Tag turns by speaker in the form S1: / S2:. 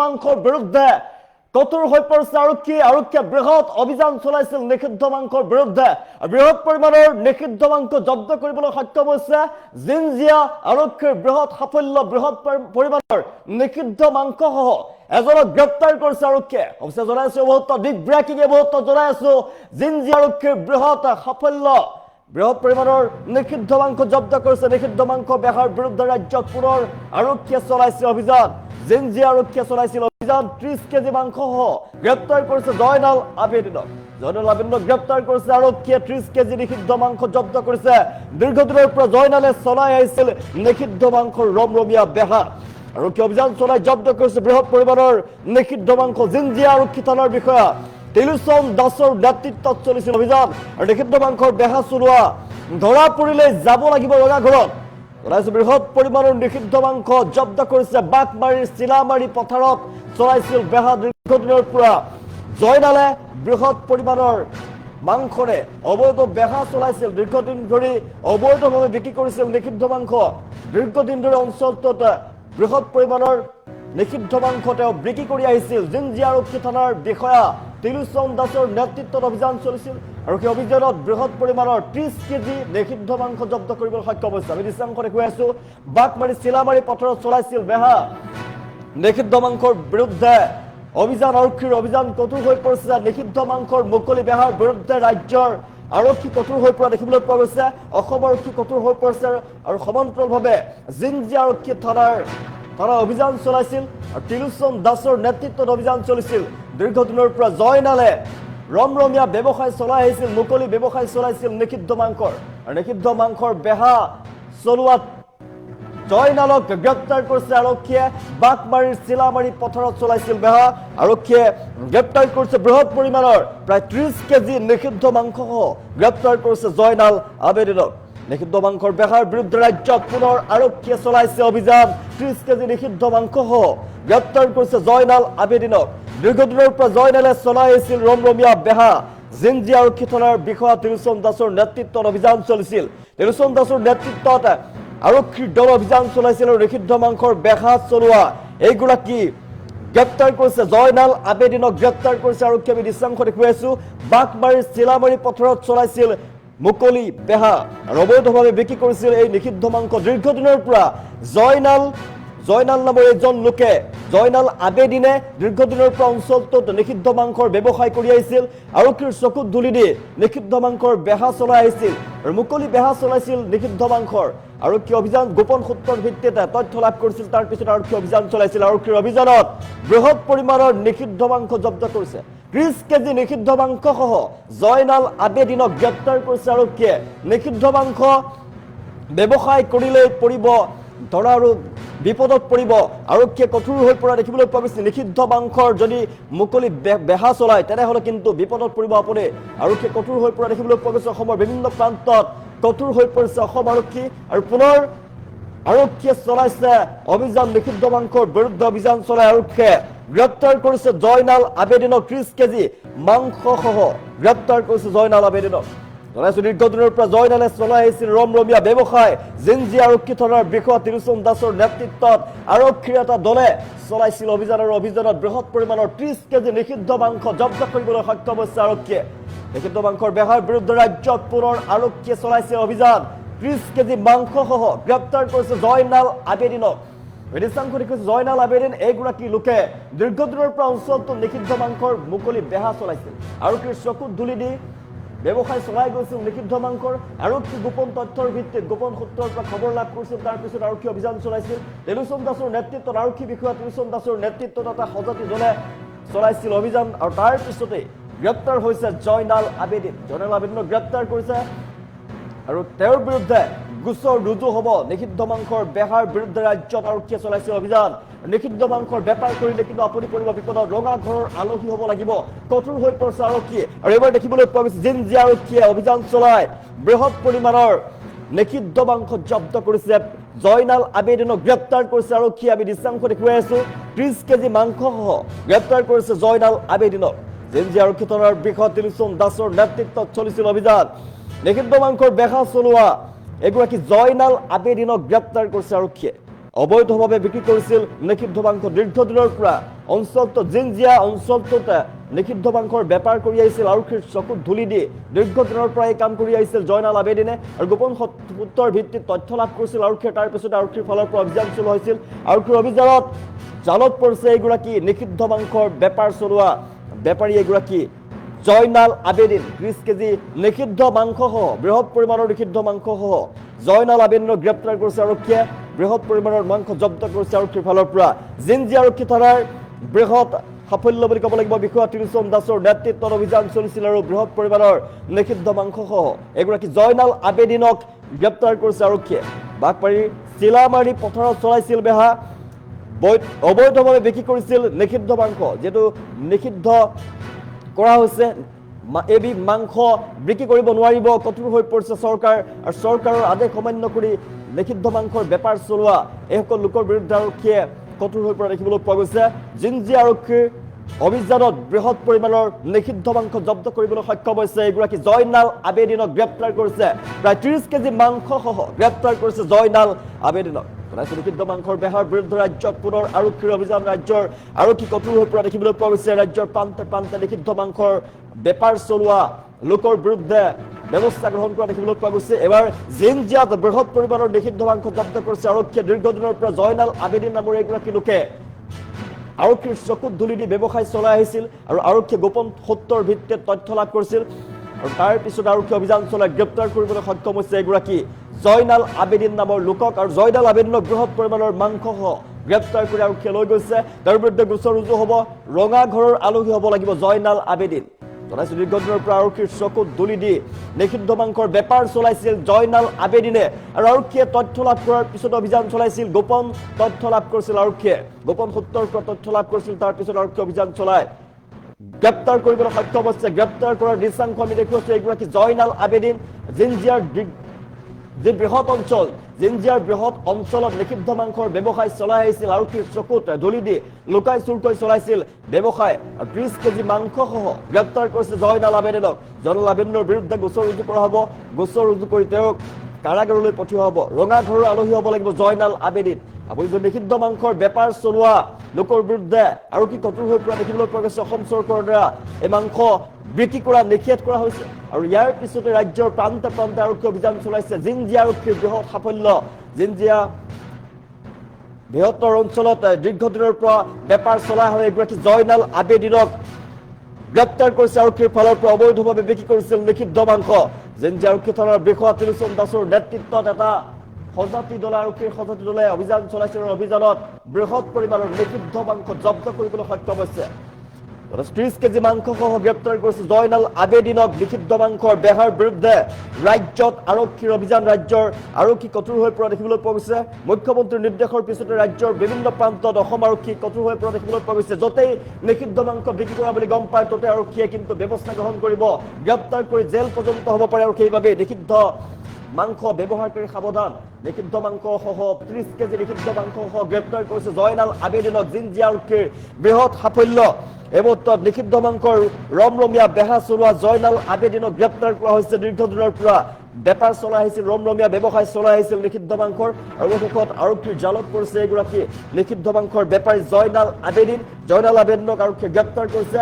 S1: মাংসৰ বিৰুদ্ধে কঠোৰ হৈ পৰিছে আৰক্ষীয়ে বৃহৎ অভিযান চলাইছিল নিষিদ্ধ মাংসৰ বিৰুদ্ধে বৃহৎ পৰিমাণৰ নিষিদ্ধ মাংস জব্দ কৰিবলৈ সক্ষম হৈছে জিঞ্জিয়া আৰক্ষীৰ বৃহৎ সাফল্য বৃহৎ পৰিমাণৰ নিষিদ্ধ মাংসসহ এজনক গ্ৰেপ্তাৰ কৰিছে আৰক্ষীয়ে অৱশ্যে জনাইছো বহুত বিগ ব্ৰেকিং বহুত জনাইছো জিঞ্জিয়া আৰক্ষীৰ বৃহৎ সাফল্য বৃহৎ পৰিমাণৰ নিষিদ্ধ মাংস জব্দ কৰিছে নিষিদ্ধ মাংস বেহাৰ বিৰুদ্ধে ৰাজ্যত পুনৰ আৰক্ষীয়ে চলাইছে অভিযান জিঞ্জিয়া আৰক্ষীয়ে চলাইছিল অভিযান 30 কেজি মাংসসহ গ্ৰেপ্তাৰ কৰিছে জয়নাল আবেদিনক গ্ৰেপ্তাৰ কৰিছে আৰক্ষীয়ে 30 কেজি নিষিদ্ধ মাংস জব্দ কৰিছে দীৰ্ঘদিনৰ পৰা জয়নালে চলাই আহিছিল নিষিদ্ধ মাংসৰ ৰমৰমীয়া বেহা আৰক্ষী অভিযান চলাই জব্দ কৰিছে বৃহৎ পৰিমাণৰ নিষিদ্ধ মাংস জিঞ্জিয়া আৰক্ষী থানাৰ বিষয়া তিলোচন দাসৰ নেতৃত্বত চলিছিল অভিযান আৰু নিষিদ্ধ মাংসৰ বেহা চলোৱা ধৰা পৰিলে যাব লাগিব ৰঙা ঘৰত বৃহৎ পৰিমাণৰ নিষিদ্ধ মাংস জব্দ কৰিছে বাকমাৰীৰ চিলামাৰী পথাৰত চলাইছিল বেহা দীৰ্ঘদিনৰ পৰা জয়নালে বৃহৎ পৰিমাণৰ মাংসৰে অবৈধ বেহা চলাইছিল দীৰ্ঘদিন ধৰি অবৈধভাৱে বিক্ৰী কৰিছিল নিষিদ্ধ মাংস দীৰ্ঘদিন ধৰি অঞ্চলটোত বৃহৎ পৰিমাণৰ নিষিদ্ধ মাংস তেওঁ বিক্ৰী কৰি আহিছিল জিঞ্জিয়া আৰক্ষী থানাৰ বিষয়া তিলোচন দাসৰ নেতৃত্বত অভিযান চলিছিল আৰু সেই অভিযানত বৃহৎ পৰিমাণৰ 30 কেজি নিষিদ্ধ মাংস জব্দ কৰিবলৈ সক্ষম হৈছে আমি দৃশ্যাংশৰে কৈ আছো বাকমাৰী চিলামাৰী পথাৰত চলাইছিল বেহা নিষিদ্ধ মাংসৰ বিৰুদ্ধে অভিযান আৰক্ষীৰ অভিযান কঠোৰ হৈ পৰিছে নিষিদ্ধ মাংসৰ মুকলি বেহাৰ বিৰুদ্ধে ৰাজ্যৰ আৰক্ষী কঠোৰ হৈ পৰা দেখিবলৈ পোৱা গৈছে অসম আৰক্ষী কঠোৰ হৈ পৰিছে আৰু সমান্তৰালভাৱে জিঞ্জিয়া আৰক্ষী থানাৰ অভিযান চলাইছিল আৰু তিলোচন দাসৰ নেতৃত্বত অভিযান চলিছিল দীৰ্ঘদিনৰ পৰা জয়নালে ৰমৰমীয়া ব্যৱসায় চলাই আহিছিল মুকলি ব্যৱসায় চলাইছিল নিষিদ্ধ মাংসৰ আৰু নিষিদ্ধ মাংসৰ বেহা চলোৱাত জয়নালক গ্ৰেপ্তাৰ কৰিছে আৰক্ষীয়ে বাকমাৰীৰ চিলামাৰী পথাৰত চলাইছিল বেহা আৰক্ষীয়ে গ্ৰেপ্তাৰ কৰিছে বৃহৎ পৰিমাণৰ প্ৰায় 30 কেজি নিষিদ্ধ মাংসসহ গ্ৰেপ্তাৰ কৰিছে জয়নাল আবেদিনক নিষিদ্ধ মাংসৰ বেহাৰ বিৰুদ্ধে ৰাজ্যত পুনৰ আৰক্ষীয়ে চলাইছে অভিযান 30 কেজি নিষিদ্ধ মাংসসহ গ্ৰেপ্তাৰ কৰিছে জয়নাল আবেদিনক দীৰ্ঘদিনৰ পৰা জয়নালে চলাই আহিছিল ৰমৰমীয়া বেহা জিঞ্জিয়া আৰক্ষী থানাৰ বিষয়া তিলোচন দাসৰ নেতৃত্বত অভিযান চলিছিল তিলোচন দাসৰ নেতৃত্বত আৰক্ষীৰ দল অভিযান চলাইছিল আৰু নিষিদ্ধ মাংসৰ বেহা চলোৱা এইগৰাকী গ্ৰেপ্তাৰ কৰিছে জয়নাল আবেদিনক গ্ৰেপ্তাৰ কৰিছে আৰক্ষীয়ে আমি দৃশ্যাংশ দেখুৱাই আছো বাকমাৰীৰ চিলামাৰী পথাৰত চলাইছিল মুকলি বেহা আৰু অবৈধভাৱে বিক্ৰী কৰিছিল এই নিষিদ্ধ মাংস দীৰ্ঘদিনৰ পৰা জয়নাল নামৰ এজন লোকে জয়নাল আবেদিনে দীৰ্ঘদিনৰ পৰা অঞ্চলটোত নিষিদ্ধ মাংসৰ ব্যৱসায় কৰি আহিছিল আৰক্ষীৰ চকুত ধুলি দি নিষিদ্ধ মাংসৰ বেহা চলাই আহিছিল আৰু মুকলি বেহা চলাইছিল নিষিদ্ধ মাংসৰ আৰক্ষী অভিযান গোপন সূত্ৰৰ ভিত্তিতে তথ্য লাভ কৰিছিল তাৰ পিছত আৰক্ষী অভিযান চলাইছিল আৰক্ষীৰ অভিযানত বৃহৎ পৰিমাণৰ নিষিদ্ধ মাংস জব্দ কৰিছে 30 কেজি নিষিদ্ধ মাংসসহ জয়নাল আবেদিনক গ্ৰেপ্তাৰ কৰিছে আৰক্ষীয়ে নিষিদ্ধ মাংস ব্যৱসায় কৰিলে পৰিব ধৰা আৰু বিপদত পৰিব আৰক্ষীয়ে কঠোৰ হৈ পৰা দেখিবলৈ পোৱা গৈছে নিষিদ্ধ মাংসৰ যদি মুকলি বেহা চলায় তেনেহ'লে কিন্তু বিপদত পৰিব আপুনি আৰক্ষীয়ে কঠোৰ হৈ পৰা দেখিবলৈ পোৱা গৈছে অসমৰ বিভিন্ন প্ৰান্তত কঠোৰ হৈ পৰিছে অসম আৰক্ষী আৰু পুনৰ আৰক্ষীয়ে চলাইছে অভিযান নিষিদ্ধ মাংসৰ বিৰুদ্ধে অভিযান চলাই আৰক্ষীয়ে গ্ৰেপ্তাৰ কৰিছে জয়নাল আবেদিনক 30 কেজি মাংসসহ গ্ৰেপ্তাৰ কৰিছে জয়নাল আবেদিনক জনাইছো দীৰ্ঘদিনৰ পৰা জয়নালে চলাই আহিছিল ৰমৰমীয়া ব্যৱসায় জিঞ্জিয়া আৰক্ষী থানাৰ বিষয়া তিলোচন দাসৰ নেতৃত্বত আৰক্ষীৰ এটা দলে চলাইছিল অভিযান আৰু অভিযানত বৃহৎ পৰিমাণৰ 30 কেজি নিষিদ্ধ মাংস জব্দ কৰিবলৈ সক্ষম হৈছে আৰক্ষীয়ে নিষিদ্ধ মাংসৰ বেহাৰ বিৰুদ্ধে ৰাজ্যত পুনৰ আৰক্ষীয়ে চলাইছে অভিযান 30 কেজি মাংসসহ গ্ৰেপ্তাৰ কৰিছে জয়নাল আবেদিনক জয়নাল আবেদিন এইগৰাকী লোকে দীৰ্ঘদিনৰ পৰা অঞ্চলটোত নিষিদ্ধ মাংসৰ মুকলি বেহা চলাইছিল আৰক্ষীৰ চকুত ধুলি দি ব্যৱসায় চলাই গৈছিল নিষিদ্ধ মাংসৰ আৰক্ষী গোপন তথ্যৰ ভিত্তিত গোপন সূত্ৰৰ পৰা খবৰ লাভ কৰিছিল তাৰ পিছত আৰক্ষী অভিযান চলাইছিল তিলোচন দাসৰ নেতৃত্বত আৰক্ষী বিষয়া তিলোচন দাসৰ নেতৃত্বত এটা সজাতি দলে চলাইছিল অভিযান আৰু তাৰ পিছতে গ্ৰেপ্তাৰ হৈছে জয়নাল আবেদিনক গ্ৰেপ্তাৰ কৰিছে আৰু তেওঁৰ বিৰুদ্ধে গোচৰ ৰুজু হ'ব নিষিদ্ধ মাংসৰ বেহাৰ বিৰুদ্ধে ৰাজ্যত আৰক্ষীয়ে চলাইছে অভিযান নিষিদ্ধ মাংসৰ বেপাৰ কৰিলে কিন্তু আপুনি পৰিব বিপদত ৰঙা ঘৰৰ আলহী হ'ব লাগিব কঠোৰ হৈ পৰিছে আৰক্ষী আৰু এবাৰ দেখিবলৈ পোৱা গৈছে জিঞ্জিয়া আৰক্ষীয়ে অভিযান চলাই বৃহৎ পৰিমাণৰ নিষিদ্ধ মাংস জব্দ কৰিছে জয়নাল আবেদিনক গ্ৰেপ্তাৰ কৰিছে আৰক্ষীয়ে আমি দৃশ্যাংশ দেখুৱাই আছো 30 কেজি মাংসসহ গ্ৰেপ্তাৰ কৰিছে জয়নাল আবেদিনক জিঞ্জিয়া আৰক্ষী থানাৰ বিষয়া তিলোচন দাসৰ নেতৃত্বত চলিছিল অভিযান নিষিদ্ধ মাংসৰ বেহা চলোৱা এগৰাকী জয়নাল আবেদিনক গ্ৰেপ্তাৰ কৰিছে আৰক্ষীয়ে অবৈধভাৱে বিক্ৰী কৰিছিল নিষিদ্ধ মাংস দীৰ্ঘদিনৰ পৰা অঞ্চলটো জিঞ্জিয়া অঞ্চলটোত নিষিদ্ধ মাংসৰ বেপাৰ কৰি আহিছিল আৰক্ষীৰ চকুত ধূলি দি দীৰ্ঘদিনৰ পৰা এই কাম কৰি আহিছিল জয়নাল আবেদিনে আৰু গোপন সূত্ৰৰ ভিত্তিত তথ্য লাভ কৰিছিল আৰক্ষীয়ে তাৰ পিছতে আৰক্ষীৰ ফালৰ পৰা অভিযান চলোৱা হৈছিল আৰক্ষীৰ অভিযানত জালত পৰিছে এগৰাকী নিষিদ্ধ মাংসৰ বেপাৰ চলোৱা বেপাৰী এগৰাকী জয়নাল আবেদিন 30 কেজি নিষিদ্ধ মাংসসহ বৃহৎ পৰিমাণৰ নিষিদ্ধ মাংসসহ জয়নাল আবেদিনক গ্ৰেপ্তাৰ কৰিছে আৰক্ষীয়ে বৃহৎ পৰিমাণৰ মাংস জব্দ কৰিছে আৰক্ষীৰ ফালৰ পৰা জিঞ্জিয়া আৰক্ষী থানাৰ বৃহৎ সাফল্য বুলি ক'ব লাগিব বিষয়া ত্ৰিশোম দাসৰ নেতৃত্বত অভিযান চলিছিল আৰু বৃহৎ পৰিমাণৰ নিষিদ্ধ মাংসসহ এগৰাকী জয়নাল আবেদিনক গ্ৰেপ্তাৰ কৰিছে আৰক্ষীয়ে বাঘপাৰীৰ চিলামাৰী পথাৰত চলাইছিল বেহা অবৈধভাৱে বিক্ৰী কৰিছিল নিষিদ্ধ মাংস যেটো নিষিদ্ধ কৰা হৈছে এবিধ মাংস বিক্ৰী কৰিব নোৱাৰিব কঠোৰ হৈ পৰিছে চৰকাৰ আৰু চৰকাৰৰ আদেশ অমান্য কৰি নিষিদ্ধ মাংসৰ বেপাৰ চলোৱা এইসকল লোকৰ বিৰুদ্ধে আৰক্ষীয়ে কঠোৰ হৈ পৰা দেখিবলৈ পোৱা গৈছে জিঞ্জিয়া আৰক্ষীৰ অভিযানত বৃহৎ পৰিমাণৰ নিষিদ্ধ মাংস জব্দ কৰিবলৈ সক্ষম হৈছে এগৰাকী জয়নাল আবেদিনক গ্ৰেপ্তাৰ কৰিছে প্ৰায় 30 কেজি মাংসসহ গ্ৰেপ্তাৰ কৰিছে জয়নাল আবেদিনক নিষিদ্ধ মাংসৰ বেহাৰ বিৰুদ্ধে ৰাজ্যত পুনৰ আৰক্ষীৰ অভিযান ৰাজ্যৰ আৰক্ষী কঠোৰ হৈ পৰা দেখিবলৈ পোৱা গৈছে ৰাজ্যৰ প্ৰান্তে প্ৰান্তে নিষিদ্ধ মাংসৰ বেপাৰ চলোৱা লোকৰ বিৰুদ্ধে ব্যৱস্থা গ্ৰহণ কৰা দেখিবলৈ পোৱা গৈছে এবাৰ জিঞ্জিয়াত বৃহৎ পৰিমাণৰ নিষিদ্ধ মাংস জব্দ কৰিছে আৰক্ষীয়ে দীৰ্ঘদিনৰ পৰা জয়নাল আবেদিন নামৰ এগৰাকী লোকে আৰক্ষীৰ চকুত ধূলি দি ব্যৱসায় চলাই আহিছিল আৰু আৰক্ষীয়ে গোপন সূত্ৰৰ ভিত্তিত তথ্য লাভ কৰিছিল আৰু তাৰ পিছত আৰক্ষী অভিযান চলাই গ্ৰেপ্তাৰ কৰিবলৈ সক্ষম হৈছে এগৰাকী জয়নাল আবেদিন নামৰ লোকক আৰু জয়নাল আবেদিনক বৃহৎ পৰিমাণৰ মাংসসহ গ্ৰেপ্তাৰ কৰি আৰক্ষীয়ে লৈ গৈছে তাৰ বিৰুদ্ধে গোচৰ ৰুজু হ'ব ৰঙা ঘৰৰ আলহী হ'ব লাগিব জয়নাল আবেদিন দীৰ্ঘদিনৰ পৰা আৰক্ষীৰ চকুত ধূলি দি নিষিদ্ধ মাংসৰ বেপাৰ চলাইছিল জয়নাল আবেদিনে আৰু আৰক্ষীয়ে তথ্য লাভ কৰাৰ পিছত অভিযান চলাইছিল গোপন তথ্য লাভ কৰিছিল আৰক্ষীয়ে গোপন সূত্ৰৰ পৰা তথ্য লাভ কৰিছিল তাৰ পিছত আৰক্ষী অভিযান চলাই গ্ৰেপ্তাৰ কৰিবলৈ সক্ষম হৈছে গ্ৰেপ্তাৰ কৰাৰ দৃশ্যাংশ আমি দেখুৱাইছো এগৰাকী জয়নাল আবেদিন জিঞ্জিয়াৰ যে বৃহৎ অঞ্চল জিঞ্জিয়াৰ বৃহৎ অঞ্চলত নিষিদ্ধ মাংসৰ ব্যৱসায় চলাই আহিছিল আৰক্ষীৰ চকুত ধূলি দি লুকাই চুৰকৈ চলাইছিল ব্যৱসায় 30 কেজি মাংসসহ গ্ৰেপ্তাৰ কৰিছে জয়নাল আবেদিনক জয়নাল আবেদিনৰ বিৰুদ্ধে গোচৰ ৰুজু কৰা হ'ব গোচৰ ৰুজু কৰি তেওঁক কাৰাগাৰলৈ পঠিওৱা হ'ব ৰঙা ঘৰৰ আলহী হ'ব লাগিব জয়নাল আবেদিন আপুনি নিষিদ্ধ মাংসৰ বেপাৰ চলোৱা লোকৰ বিৰুদ্ধে আৰক্ষী কঠোৰ হৈ পৰা দেখিবলৈ পোৱা গৈছে অসম চৰকাৰৰ দ্বাৰা এই মাংস বিক্ৰী কৰা নিষেধ কৰা হৈছে আৰু ইয়াৰ পিছতে ৰাজ্যৰ প্ৰান্তে প্ৰান্তে আৰক্ষী অভিযান চলাইছে জিঞ্জিয়া আৰক্ষীৰ বৃহৎ সাফল্য জিঞ্জিয়া বৃহত্তৰ অঞ্চলত দীৰ্ঘদিনৰ পৰা বেপাৰ চলাই হৈ এগৰাকী জয়নাল আবেদিনক গ্ৰেপ্তাৰ কৰিছে আৰক্ষীৰ ফালৰ পৰা অবৈধভাৱে বিক্ৰী কৰিছিল নিষিদ্ধ মাংস জিঞ্জিয়া আৰক্ষী থানাৰ বিষয়া ত্ৰিশোম দাসৰ নেতৃত্বত এটা সজাতি দল আৰক্ষীৰ সজাতি দলে অভিযান চলাইছে আৰু অভিযানত বৃহৎ পৰিমাণৰ নিষিদ্ধ মাংস জব্দ কৰিবলৈ সক্ষম হৈছে 30 কেজি মাংসসহ গ্ৰেপ্তাৰ কৰিছে জয়নাল আবেদিনক নিষিদ্ধ মাংসৰ বেহাৰ বিৰুদ্ধে ৰাজ্যত আৰক্ষীৰ অভিযান ৰাজ্যৰ আৰক্ষী কঠোৰ হৈ পৰা দেখিবলৈ পোৱা গৈছে মুখ্যমন্ত্ৰীৰ নিৰ্দেশৰ পিছতে ৰাজ্যৰ বিভিন্ন প্ৰান্তত অসম আৰক্ষী কঠোৰ হৈ পৰা দেখিবলৈ পোৱা গৈছে য'তেই নিষিদ্ধ মাংস বিক্ৰী কৰা বুলি গম পায় ততে আৰক্ষীয়ে কিন্তু ব্যৱস্থা গ্ৰহণ কৰিব গ্ৰেপ্তাৰ কৰি জেল পৰ্যন্ত হ'ব পাৰে আৰু সেইবাবে নিষিদ্ধ মাংস ব্যৱহাৰকাৰী সাৱধান নিষিদ্ধ মাংসসহ 30 কেজি নিষিদ্ধ মাংসসহ গ্ৰেপ্তাৰ কৰিছে জয়নাল আবেদিনক জিঞ্জিয়া আৰক্ষীৰ বৃহৎ সাফল্য এই মুহূৰ্তত নিষিদ্ধ মাংসৰ ৰমৰমীয়া বেহা চলোৱা জয়নাল আবেদিনক গ্ৰেপ্তাৰ কৰা হৈছে দীৰ্ঘদিনৰ পৰা বেপাৰ চলাই আহিছিল ৰমৰমীয়া ব্যৱসায় চলাই আহিছিল নিষিদ্ধ মাংসৰ আৰু শেষত আৰক্ষীৰ জালত পৰিছে এগৰাকী নিষিদ্ধ মাংসৰ বেপাৰী জয়নাল আবেদিনক আৰক্ষীয়ে গ্ৰেপ্তাৰ কৰিছে